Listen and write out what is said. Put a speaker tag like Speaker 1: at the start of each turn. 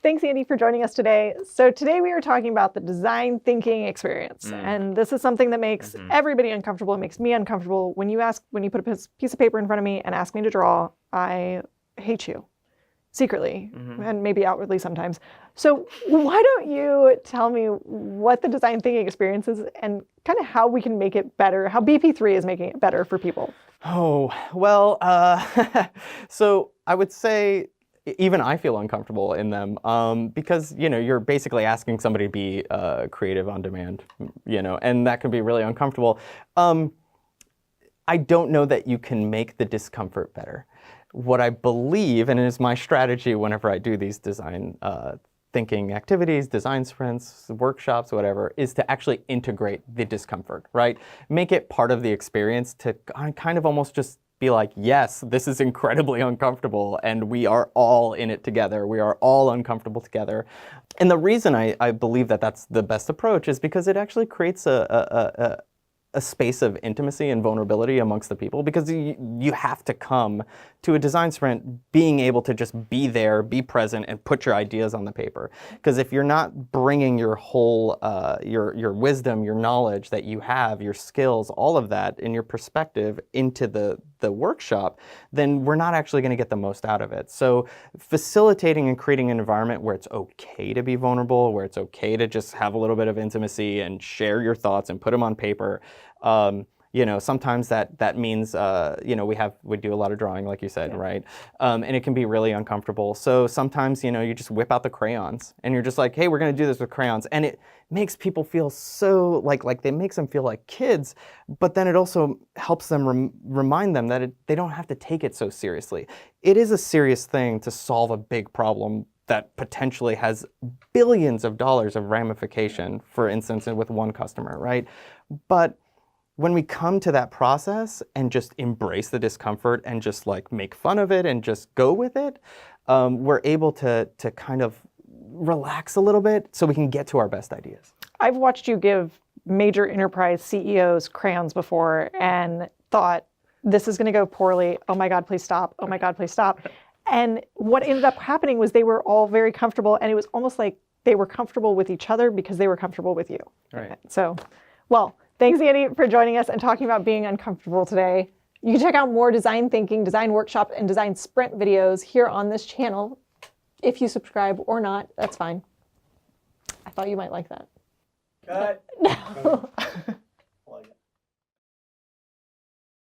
Speaker 1: Thanks, Andy, for joining us today. So today we are talking about the design thinking experience. And this is something that makes everybody uncomfortable. It makes me uncomfortable. When you put a piece of paper in front of me and ask me to draw, I hate you. Secretly, and maybe outwardly sometimes. So why don't you tell me what the design thinking experience is and kind of how we can make it better, how BP3 is making it better for people?
Speaker 2: Oh, well, so I would say even I feel uncomfortable in them because, you're basically asking somebody to be creative on demand, and that can be really uncomfortable. I don't know that you can make the discomfort better. What I believe, and it is my strategy whenever I do these design thinking activities, design sprints, workshops, whatever, is to actually integrate the discomfort, right? Make it part of the experience to kind of almost just be like, yes, this is incredibly uncomfortable and we are all in it together. We are all uncomfortable together. And the reason I believe that that's the best approach is because it actually creates a space of intimacy and vulnerability amongst the people, because you have to come to a design sprint being able to just be there, be present, and put your ideas on the paper. Because if you're not bringing your whole, your wisdom, your knowledge that you have, your skills, all of that in your perspective into the workshop, then we're not actually going to get the most out of it. So facilitating and creating an environment where it's okay to be vulnerable, where it's okay to just have a little bit of intimacy and share your thoughts and put them on paper. Sometimes that means, we do a lot of drawing, like you said, right? And it can be really uncomfortable. So sometimes, you just whip out the crayons and you're just like, hey, we're going to do this with crayons. And it makes people feel so like it makes them feel like kids, but then it also helps them remind them that they don't have to take it so seriously. It is a serious thing to solve a big problem that potentially has billions of dollars of ramification, for instance, with one customer, right? But when we come to that process and just embrace the discomfort and just make fun of it and just go with it, we're able to kind of relax a little bit so we can get to our best ideas.
Speaker 1: I've watched you give major enterprise CEOs crayons before and thought, this is going to go poorly. Oh my God, please stop. Oh my God, please stop. And what ended up happening was they were all very comfortable, and it was almost like they were comfortable with each other because they were comfortable with you.
Speaker 2: Right.
Speaker 1: So, well, thanks, Andy, for joining us and talking about being uncomfortable today. You can check out more design thinking, design workshop, and design sprint videos here on this channel. If you subscribe or not, that's fine. I thought you might like that.
Speaker 2: Cut.
Speaker 1: No.